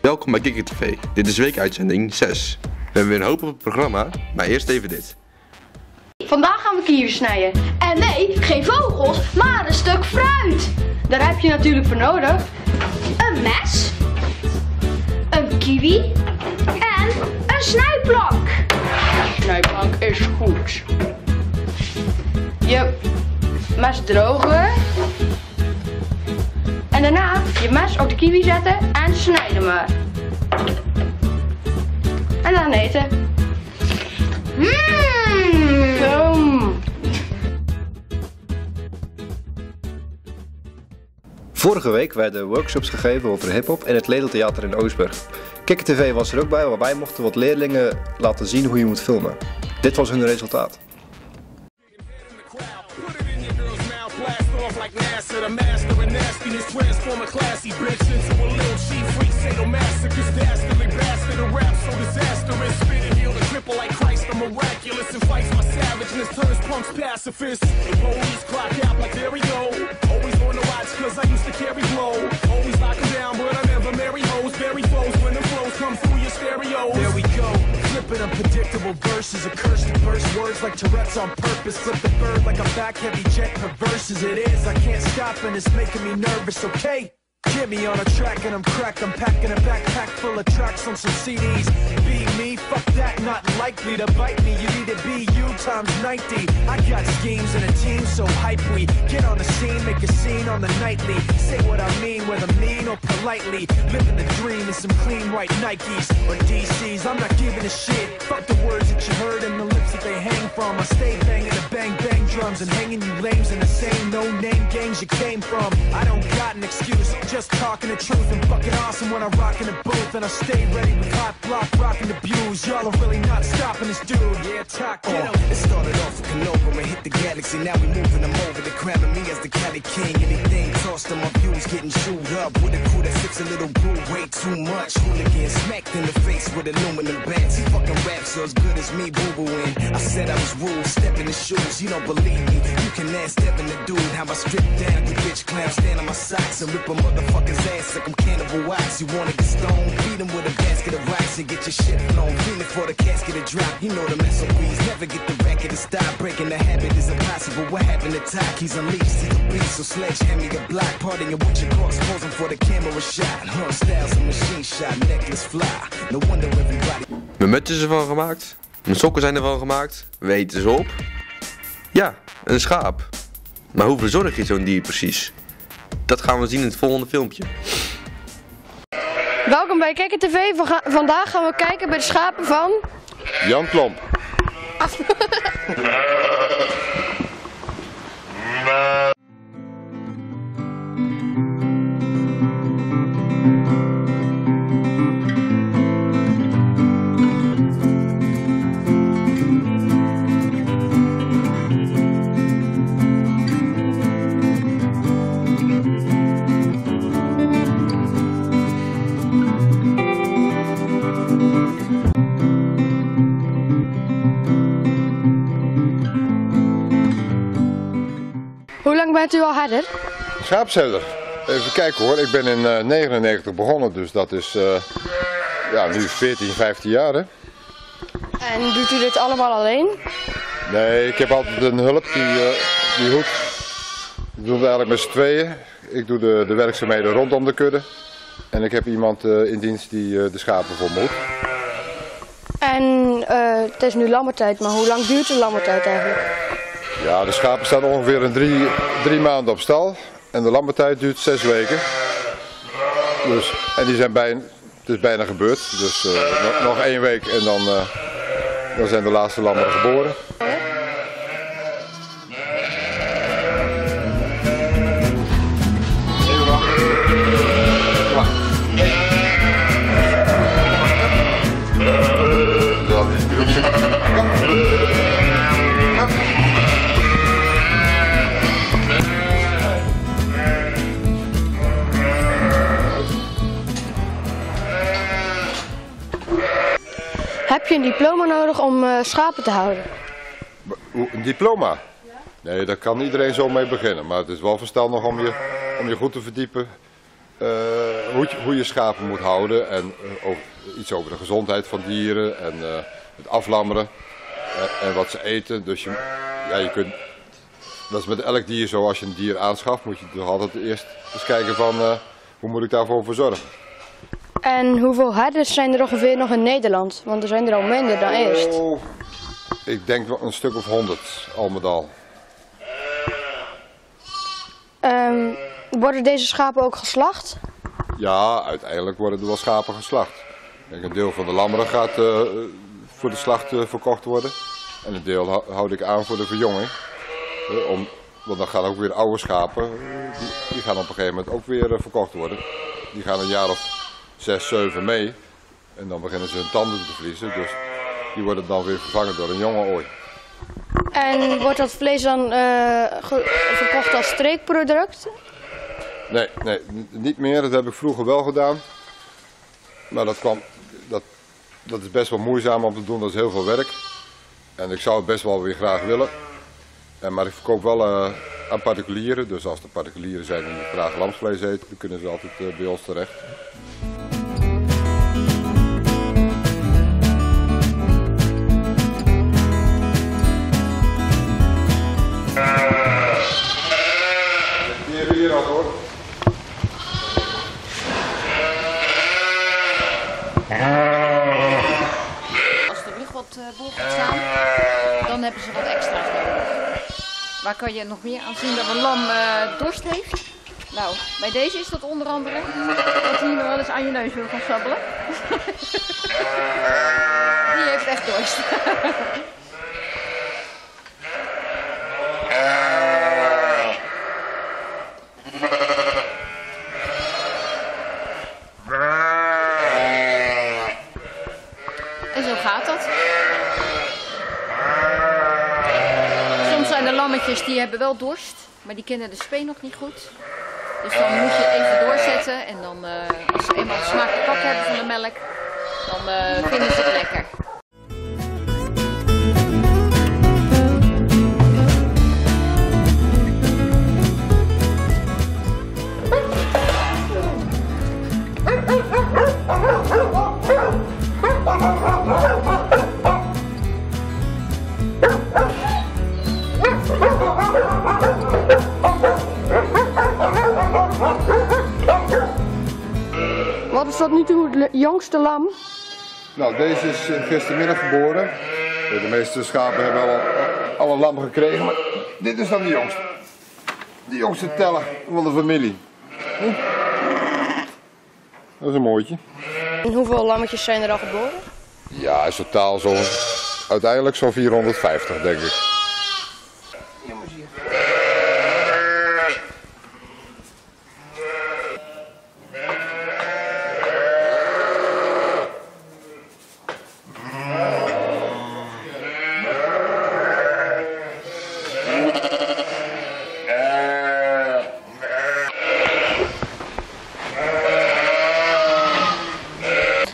Welkom bij Kikker TV. Dit is weekuitzending 6. We hebben weer een hoop op het programma, maar eerst even dit. Vandaag gaan we kiwis snijden. En nee, geen vogels, maar een stuk fruit. Daar heb je natuurlijk voor nodig een mes, een kiwi en een snijplank. Snijplank is goed. Je mes drogen. En daarna je mes op de kiwi zetten en snijden maar. En dan eten. Vorige week werden workshops gegeven over hip-hop in het Ledeltheater in Oostburg. Kikker TV was er ook bij, waarbij mochten wat leerlingen laten zien hoe je moet filmen. Dit was hun resultaat. There we go, flipping unpredictable verses, accursed verse words like Tourette's on purpose. Flip the bird like a back heavy jet, perverse as it is. I can't stop and it's making me nervous, okay? Get me on a track and I'm cracked. I'm packing a backpack full of tracks on some CDs. Be me, fuck that, not likely to bite me. You need to be you times 90. I got schemes and a team so hype we get on the scene, make a scene on the nightly. Say what I mean, whether mean or politely. Living the dream in some clean white Nikes or DCs. I'm not giving a shit. Fuck the words that you heard and the lips that they hang from. I stay banging the bang bang drums and hanging you lames in the same no name gangs you came from. I don't got an excuse. Just talking the truth and fucking awesome when I rock in the booth. And I stay ready with hot block, rocking the views. Y'all are really not stopping this dude. Yeah, talk, get him. It started off with Canova and hit the galaxy. Now we moving them over. They're cramming me as the Cali King. Anything tossed to my views, getting chewed up. With a crew that sits a little boo, way too much. Hooligan smacked in the face with aluminum bats. He fucking raps so as good as me, boo-booing. I said I was rude, step in the shoes. You don't believe me, you can ask Devin the dude. How I strip down, you bitch clowns stand on my socks and rip a motherfucker's ass like I'm Cannibal Wax. You wanna get stoned, beat him with a basket of rocks and get your shit blown. Feeling for the casket to drop, you know the SOBs. Never get the racket to stop, breaking the habit is impossible. What happened to Talk? He's unleashed, he's a beast, so sledgehammer your block. Partying with your cross, posing for the camera shot. Her styles a machine shot, necklace fly. No wonder everybody. Mijn muts is ervan gemaakt, mijn sokken zijn ervan gemaakt, we eten ze op. Ja, een schaap. Maar hoe verzorg je zo'n dier precies? Dat gaan we zien in het volgende filmpje. Welkom bij Kikker TV. Vandaag gaan we kijken bij de schapen van Jan Klomp. Hoe lang bent u al herder? Schaapsherder. Even kijken hoor, ik ben in 99 begonnen, dus dat is ja, nu 14, 15 jaar hè. En doet u dit allemaal alleen? Nee, ik heb altijd een hulp die hoed. We doen het eigenlijk met z'n tweeën. Ik doe de werkzaamheden rondom de kudde. En ik heb iemand in dienst die de schapen voor me hoedt. En het is nu lammertijd, maar hoe lang duurt de lammertijd eigenlijk? Ja, de schapen staan ongeveer een drie maanden op stal. En de lammertijd duurt 6 weken. Dus, en die zijn het is bijna gebeurd. Dus nog 1 week en dan zijn de laatste lammeren geboren. Heb je een diploma nodig om schapen te houden? Een diploma? Nee, daar kan iedereen zo mee beginnen. Maar het is wel verstandig om je goed te verdiepen hoe je schapen moet houden en iets over de gezondheid van dieren en het aflammeren en wat ze eten. Dus je kunt, dat is met elk dier zo, als je een dier aanschaft moet je toch altijd eerst eens kijken van hoe moet ik daarvoor zorgen. En hoeveel herders zijn er ongeveer nog in Nederland? Want er zijn er al minder dan eerst. Ik denk wel een stuk of 100 al met al. Worden deze schapen ook geslacht? Ja, uiteindelijk worden er wel schapen geslacht. Een deel van de lammeren gaat voor de slacht verkocht worden. En een deel houd ik aan voor de verjonging. Want dan gaan ook weer oude schapen, die gaan op een gegeven moment ook weer verkocht worden. Die gaan een jaar of 6, 7 mee. En dan beginnen ze hun tanden te verliezen. Dus die worden dan weer vervangen door een jonge ooi. En wordt dat vlees dan verkocht als streekproduct? Nee, niet meer. Dat heb ik vroeger wel gedaan. Maar dat is best wel moeizaam om te doen. Dat is heel veel werk. En ik zou het best wel weer graag willen. Maar ik verkoop wel aan particulieren. Dus als er particulieren zijn die graag lamsvlees eten, dan kunnen ze altijd bij ons terecht. Hier al hoor. Als de rug wat bol gaat staan, dan hebben ze wat extra's nodig. Waar kan je nog meer aan zien dat een lam dorst heeft? Nou, bij deze is dat onder andere dat hij nog wel eens aan je neus wil gaan sabbelen. Die heeft echt dorst. En zo gaat dat. Soms zijn er lammetjes die hebben wel dorst, maar die kennen de spee nog niet goed. Dus dan moet je het even doorzetten en dan als ze eenmaal de smaak te pakken hebben van de melk, dan vinden ze het lekker. Wat is tot nu toe het jongste lam? Nou, deze is gistermiddag geboren. De meeste schapen hebben al een lam gekregen, maar dit is dan de jongste. De jongste teller van de familie. Dat is een mooitje. En hoeveel lammetjes zijn er al geboren? Ja, in totaal uiteindelijk zo'n 450 denk ik.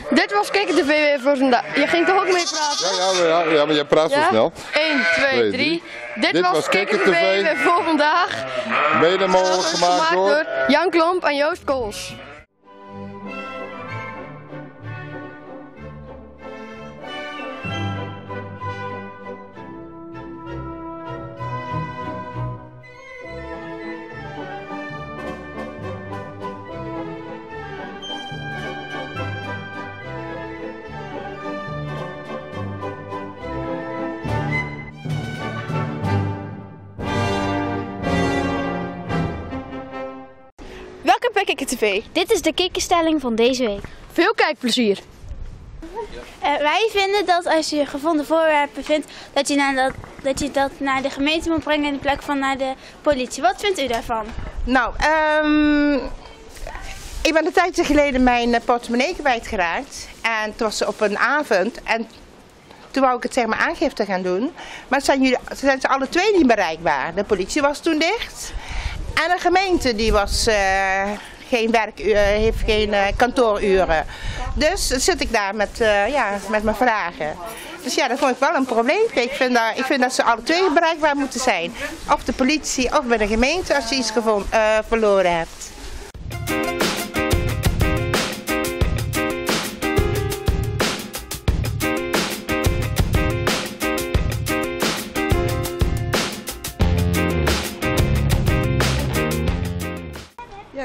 Dit was KikkerTV weer voor vandaag. Je ging toch ook mee praten? Ja, maar jij praat zo snel. 1, 2, 3. Dit was KikkerTV weer voor vandaag. Mede mogelijk gemaakt door Jan Klomp en Joost Kools. Welkom bij KikkerTV. Dit is de kikkerstelling van deze week. Veel kijkplezier. Wij vinden dat als je gevonden voorwerpen vindt, dat je dat naar de gemeente moet brengen in plaats van naar de politie. Wat vindt u daarvan? Nou, ik ben een tijdje geleden mijn portemonnee kwijtgeraakt. En toen was ze op een avond. En toen wou ik het zeg maar aangifte gaan doen. Maar zijn ze alle twee niet bereikbaar. De politie was toen dicht. En de gemeente die was heeft geen kantooruren. Dus zit ik daar met mijn vragen. Dus ja, dat vond ik wel een probleem. Ik vind dat ze alle twee bereikbaar moeten zijn. Of de politie of bij de gemeente als je iets verloren hebt.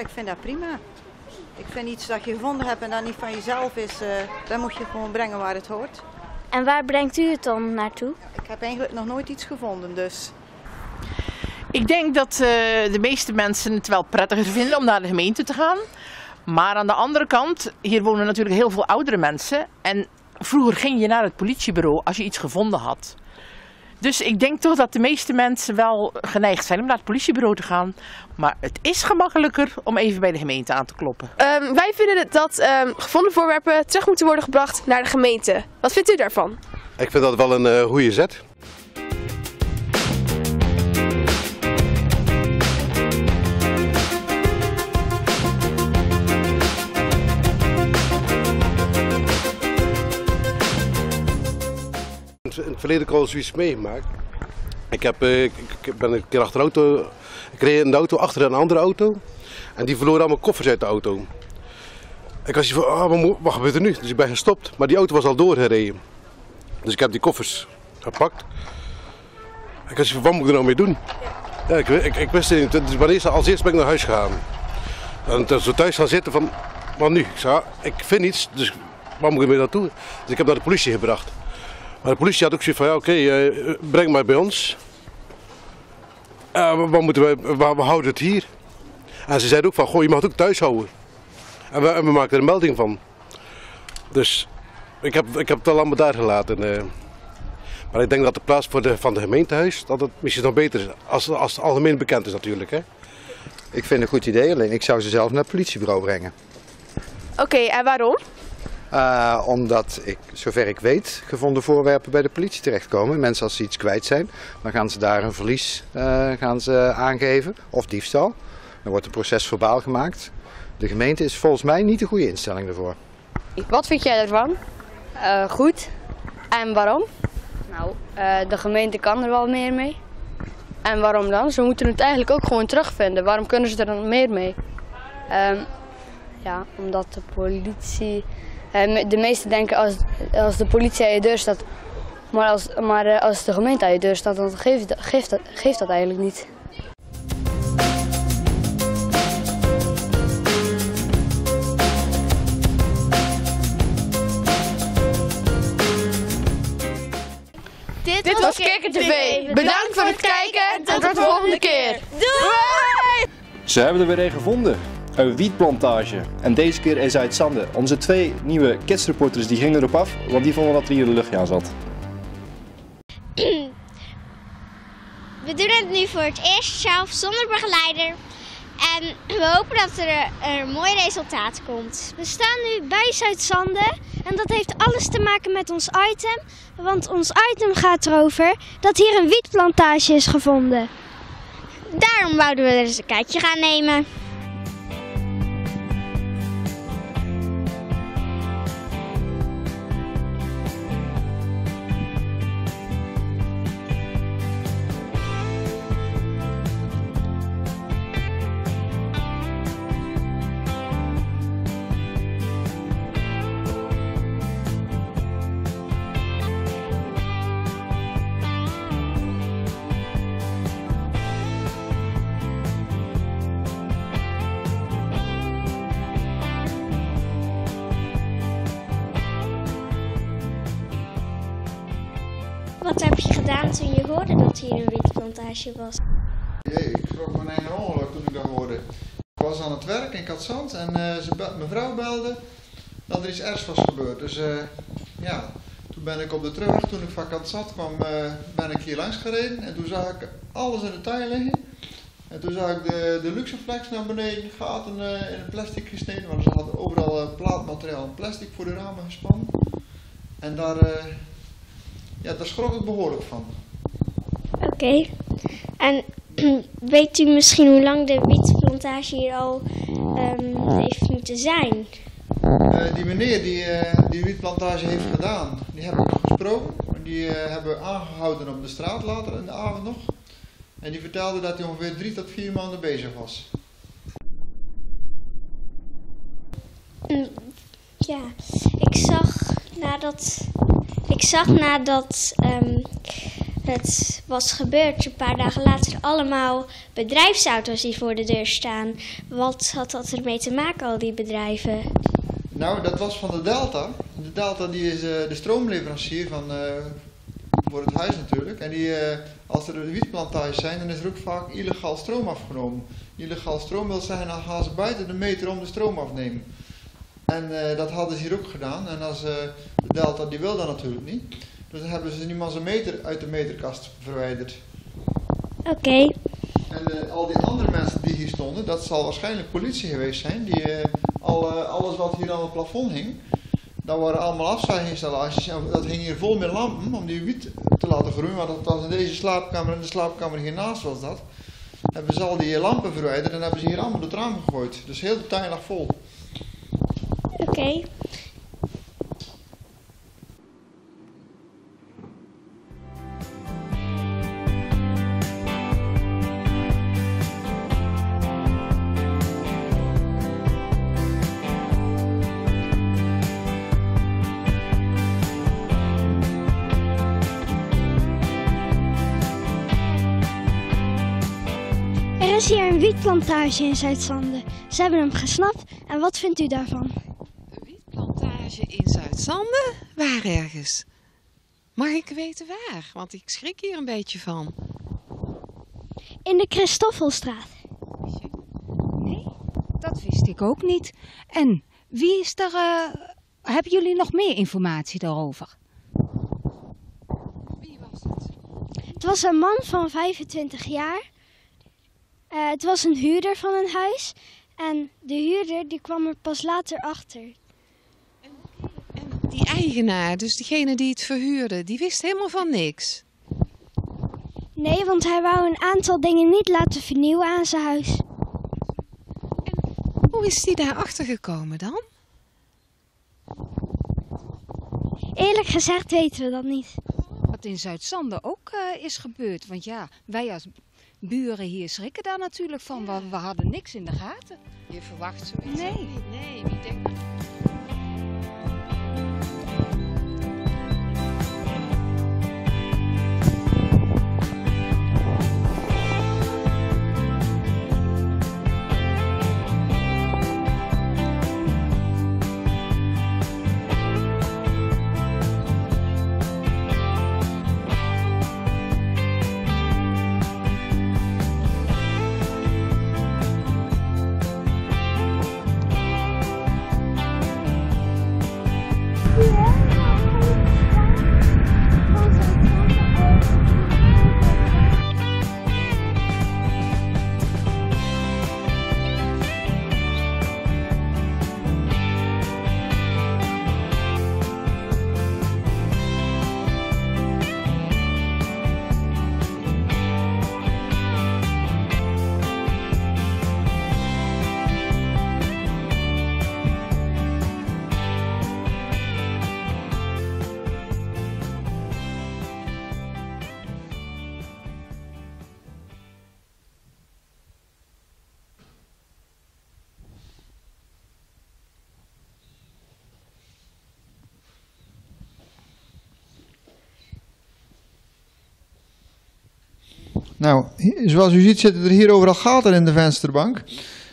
ik vind dat prima. Ik vind iets dat je gevonden hebt en dat niet van jezelf is, dan moet je gewoon brengen waar het hoort. En waar brengt u het dan naartoe? Ik heb eigenlijk nog nooit iets gevonden, dus... Ik denk dat de meeste mensen het wel prettiger vinden om naar de gemeente te gaan. Maar aan de andere kant, hier wonen natuurlijk heel veel oudere mensen. En vroeger ging je naar het politiebureau als je iets gevonden had. Dus ik denk toch dat de meeste mensen wel geneigd zijn om naar het politiebureau te gaan. Maar het is gemakkelijker om even bij de gemeente aan te kloppen. Wij vinden dat gevonden voorwerpen terug moeten worden gebracht naar de gemeente. Wat vindt u daarvan? Ik vind dat wel een goede zet. In het verleden heb ik al zoiets meegemaakt. Ik ben een keer achter de auto, ik reed in de auto achter een andere auto en die verloor allemaal koffers uit de auto. Ik was hier van, wat gebeurt er nu? Dus ik ben gestopt, maar die auto was al doorgereden. Dus ik heb die koffers gepakt. Ik was hier van, wat moet ik er nou mee doen? Ja, ik wist het niet, dus als eerst ben ik naar huis gegaan. En toen zo thuis gaan zitten van, wat nu? Ik zei, ik vind iets, dus wat moet ik mee naartoe? Dus ik heb naar de politie gebracht. Maar de politie had ook zoiets van, ja, oké, breng maar bij ons. We houden het hier. En ze zeiden ook van, goh, je mag het ook thuis houden. En we maken er een melding van. Dus ik heb het al allemaal daar gelaten. Maar ik denk dat de plaats van de gemeentehuis, dat het misschien nog beter is. Als het algemeen bekend is natuurlijk. Hè. Ik vind het een goed idee, alleen ik zou ze zelf naar het politiebureau brengen. Oké, en waarom? Omdat zover ik weet, gevonden voorwerpen bij de politie terechtkomen. Mensen als ze iets kwijt zijn, dan gaan ze daar een verlies aangeven of diefstal. Dan wordt een proces verbaal gemaakt. De gemeente is volgens mij niet de goede instelling daarvoor. Wat vind jij ervan? Goed. En waarom? Nou, de gemeente kan er wel meer mee. En waarom dan? Ze moeten het eigenlijk ook gewoon terugvinden. Waarom kunnen ze er dan meer mee? Ja, omdat de politie... de meesten denken als de politie aan je deur staat, maar als de gemeente aan je deur staat, dan geeft dat eigenlijk niet. Dit was Kikker TV. Bedankt voor het kijken en tot de volgende keer. Doei! Ze hebben er weer een gevonden. Een wietplantage. En deze keer is uit Zande. Onze 2 nieuwe kidsreporters die gingen erop af, want die vonden dat er hier de lucht aan zat. We doen het nu voor het eerst zelf zonder begeleider. En we hopen dat er een mooi resultaat komt. We staan nu bij Zuid-Zande en dat heeft alles te maken met ons item. Want ons item gaat erover dat hier een wietplantage is gevonden. Daarom wouden we er eens een kijkje gaan nemen. Wat heb je gedaan toen je hoorde dat hier een wietplantage was? Jee, ik schrok mijn eigen ongeluk toen ik dat hoorde. Ik was aan het werk en ik had zand en mijn vrouw belde dat er iets ergs was gebeurd. Dus ja, toen ben ik op de terugweg, toen ik vakant zat kwam, ben ik hier langs gereden en toen zag ik alles in de tuin liggen. En toen zag ik de Luxeflex naar beneden, gaten in het plastic gesneden, want ze hadden overal plaatmateriaal en plastic voor de ramen gespannen. En daar schrok ik behoorlijk van. Oké. En weet u misschien hoe lang de wietplantage hier al heeft moeten zijn? Die meneer die wietplantage heeft gedaan, die heb ik nog gesproken. Die hebben we aangehouden op de straat later in de avond nog. En die vertelde dat hij ongeveer 3 tot 4 maanden bezig was. Ja, ik zag nadat het was gebeurd. Een paar dagen later allemaal bedrijfsauto's die voor de deur staan. Wat had dat ermee te maken, al die bedrijven? Nou, dat was van de Delta. De Delta die is de stroomleverancier voor het huis natuurlijk. En als er wietplantages zijn, dan is er ook vaak illegaal stroom afgenomen. Illegaal stroom wil zeggen, dan gaan ze buiten de meter om de stroom afnemen. En dat hadden ze hier ook gedaan. En als de Delta, die wil dat natuurlijk niet. Dus dan hebben ze niemand zijn meter uit de meterkast verwijderd. Oké. En al die andere mensen die hier stonden, dat zal waarschijnlijk politie geweest zijn. Die alles wat hier aan het plafond hing, dat waren allemaal afzuiginstallaties. En dat hing hier vol met lampen om die wiet te laten groeien. Maar dat was in deze slaapkamer en de slaapkamer hiernaast was dat. Hebben ze al die lampen verwijderd en hebben ze hier allemaal het raam gegooid. Dus heel de tuin lag vol. Oké. Er is hier een wietplantage in Zuid-Zande. Ze hebben hem gesnapt. En wat vindt u daarvan? Een wietplantage in Zuid-Zande? Waar ergens? Mag ik weten waar? Want ik schrik hier een beetje van. In de Christoffelstraat. Nee, dat wist ik ook niet. En wie is er... hebben jullie nog meer informatie daarover? Wie was het? Het was een man van 25 jaar. Het was een huurder van een huis. En de huurder die kwam er pas later achter. En die eigenaar, dus degene die het verhuurde, die wist helemaal van niks? Nee, want hij wou een aantal dingen niet laten vernieuwen aan zijn huis. En hoe is hij daar achter gekomen dan? Eerlijk gezegd weten we dat niet. Wat in Zuid-Zande ook is gebeurd. Want ja, wij als buren hier schrikken daar natuurlijk van. Ja. We hadden niks in de gaten. Je verwacht zoiets niet. Nee, wie denkt dat? Nou, zoals u ziet zitten er hier overal gaten in de vensterbank.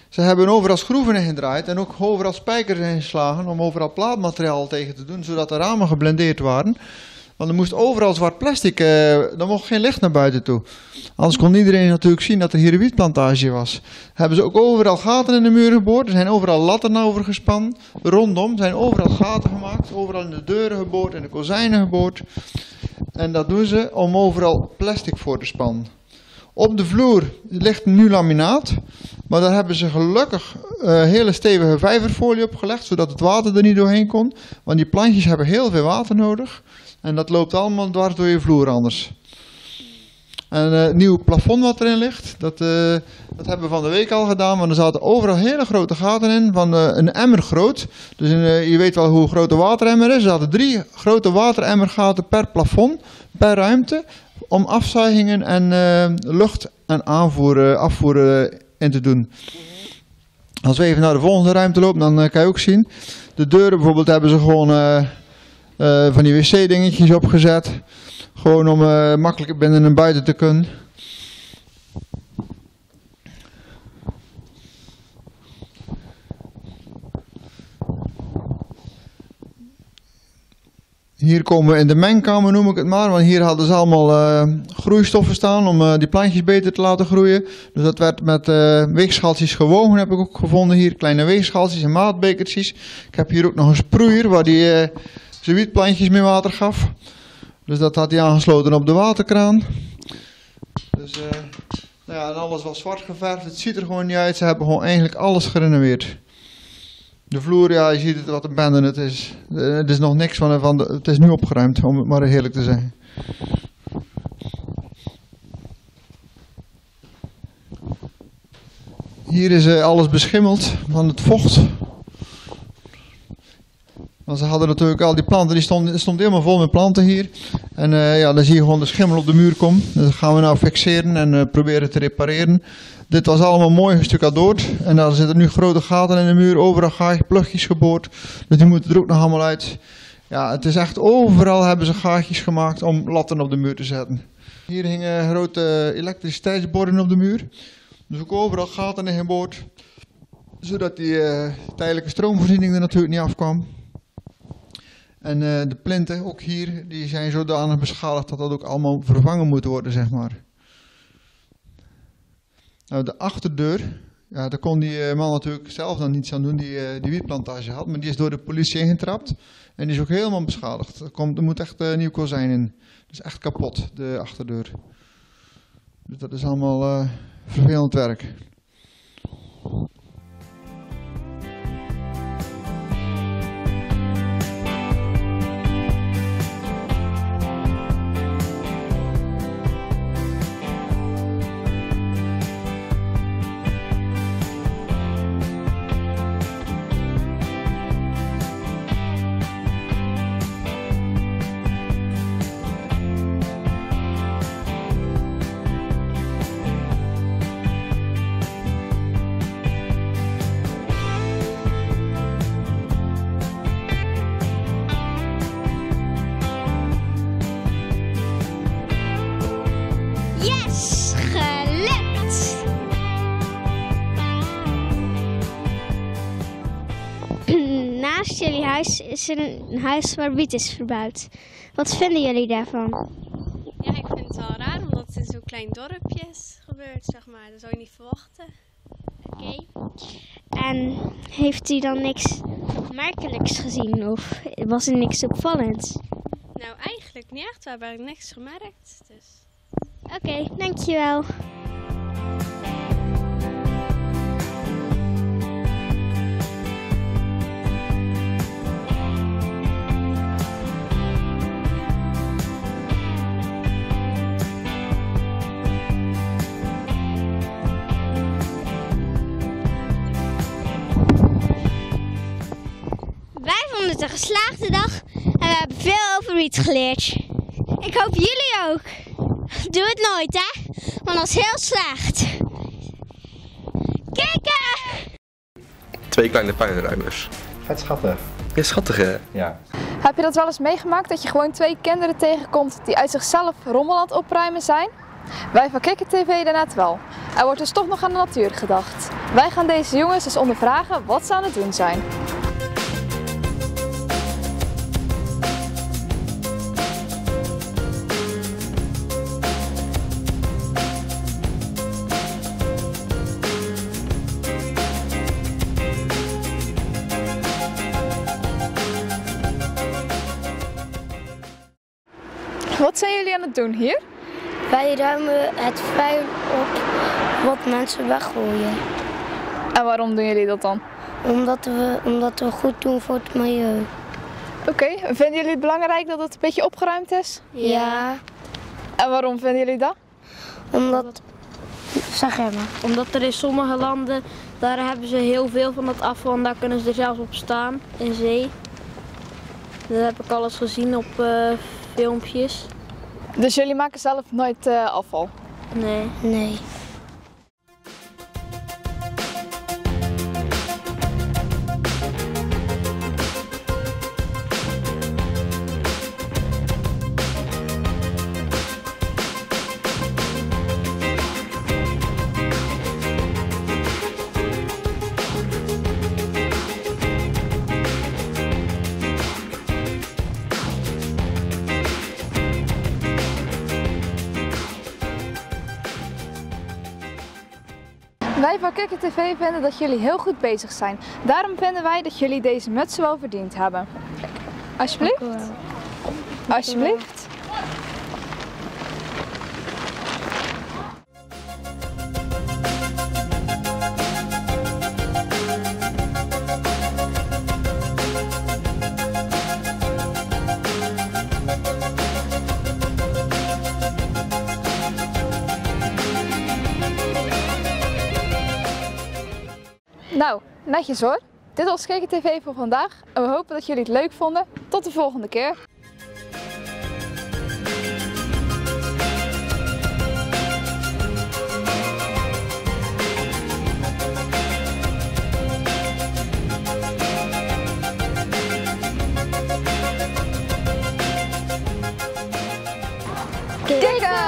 Ze hebben overal schroeven ingedraaid en ook overal spijkers ingeslagen om overal plaatmateriaal tegen te doen, zodat de ramen geblindeerd waren. Want er moest overal zwart plastic, er mocht geen licht naar buiten toe. Anders kon iedereen natuurlijk zien dat er hier een wietplantage was. Hebben ze ook overal gaten in de muur geboord, er zijn overal latten over gespannen. Rondom zijn overal gaten gemaakt, overal in de deuren geboord, in de kozijnen geboord. En dat doen ze om overal plastic voor te spannen. Op de vloer ligt nu laminaat, maar daar hebben ze gelukkig hele stevige vijverfolie op gelegd, zodat het water er niet doorheen kon. Want die plantjes hebben heel veel water nodig en dat loopt allemaal dwars door je vloer anders. En het nieuwe plafond wat erin ligt, dat hebben we van de week al gedaan, want er zaten overal hele grote gaten in, van een emmer groot. Dus je weet wel hoe groot de wateremmer is. Er zaten 3 grote wateremmergaten per plafond, per ruimte, om afzuigingen en lucht en afvoer in te doen. Als we even naar de volgende ruimte lopen, dan kan je ook zien. De deuren bijvoorbeeld hebben ze gewoon van die wc-dingetjes opgezet. Gewoon om makkelijk binnen en buiten te kunnen. Hier komen we in de mengkamer, noem ik het maar, want hier hadden ze allemaal groeistoffen staan om die plantjes beter te laten groeien. Dus dat werd met weegschaaltjes gewogen, heb ik ook gevonden hier, kleine weegschaaltjes en maatbekertjes. Ik heb hier ook nog een sproeier waar die zijn wietplantjes mee water gaf. Dus dat had hij aangesloten op de waterkraan. Dus nou ja, en alles was zwart geverfd, het ziet er gewoon niet uit, ze hebben gewoon eigenlijk alles gerenoveerd. De vloer, ja, je ziet het wat een bende het is. Het is nog niks van het is nu opgeruimd, om het maar heerlijk te zeggen. Hier is alles beschimmeld van het vocht. Want ze hadden natuurlijk al die planten, die stonden helemaal vol met planten hier. En ja, dan zie je gewoon de schimmel op de muur komen. Dus dat gaan we nou fixeren en proberen te repareren. Dit was allemaal mooi gestucadoord. En daar zitten nu grote gaten in de muur, overal plugjes geboord. Dus die moeten er ook nog allemaal uit. Ja, het is echt overal hebben ze gaatjes gemaakt om latten op de muur te zetten. Hier hingen grote elektriciteitsborden op de muur. Dus ook overal gaten in geboord. Zodat die tijdelijke stroomvoorziening er natuurlijk niet afkwam. En de plinten, ook hier, die zijn zodanig beschadigd dat dat ook allemaal vervangen moet worden, zeg maar. Nou, de achterdeur, ja, daar kon die man natuurlijk zelf dan niets aan doen, die wietplantage had. Maar die is door de politie ingetrapt en die is ook helemaal beschadigd. Er moet echt nieuw kozijn in. Dat is echt kapot, de achterdeur. Dus dat is allemaal vervelend werk. Yes, gelukt! Naast jullie huis is er een huis waar wiet is verbouwd. Wat vinden jullie daarvan? Ja, ik vind het wel raar, omdat het in zo'n klein dorpje is gebeurd, zeg maar. Dat zou je niet verwachten. Oké. En heeft u dan niks opmerkelijks gezien of was er niks opvallends? Nou, eigenlijk niet echt. We hebben eigenlijk niks gemerkt, dus... Oké, dankjewel. Wij vonden het een geslaagde dag en we hebben veel over wiet geleerd. Ik hoop jullie ook. Doe het nooit, hè? Want dat is heel slecht. Kijken! 2 kleine puinruimers. Vet schattig. Ja, schattig hè? Ja. Heb je dat wel eens meegemaakt dat je gewoon 2 kinderen tegenkomt die uit zichzelf rommel aan het opruimen zijn? Wij van Kikker TV daarnet wel. Er wordt dus toch nog aan de natuur gedacht. Wij gaan deze jongens dus ondervragen wat ze aan het doen zijn. Wat zijn jullie aan het doen hier? Wij ruimen het vuil op wat mensen weggooien. En waarom doen jullie dat dan? Omdat we goed doen voor het milieu. Oké, vinden jullie het belangrijk dat het een beetje opgeruimd is? Ja. En waarom vinden jullie dat? Zeg maar. Omdat er in sommige landen, daar hebben ze heel veel van dat afval en daar kunnen ze er zelfs op staan, in zee. Dat heb ik alles gezien op filmpjes. Dus jullie maken zelf nooit afval? Nee. Nee. Wij van Kikker TV vinden dat jullie heel goed bezig zijn. Daarom vinden wij dat jullie deze mutsen wel verdiend hebben. Alsjeblieft. Alsjeblieft. Nou, netjes hoor. Dit was Kikker TV voor vandaag en we hopen dat jullie het leuk vonden. Tot de volgende keer. Kikker!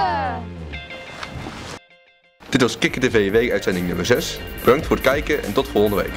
Dit was Kikker TV weekuitzending nummer 6. Bedankt voor het kijken en tot volgende week.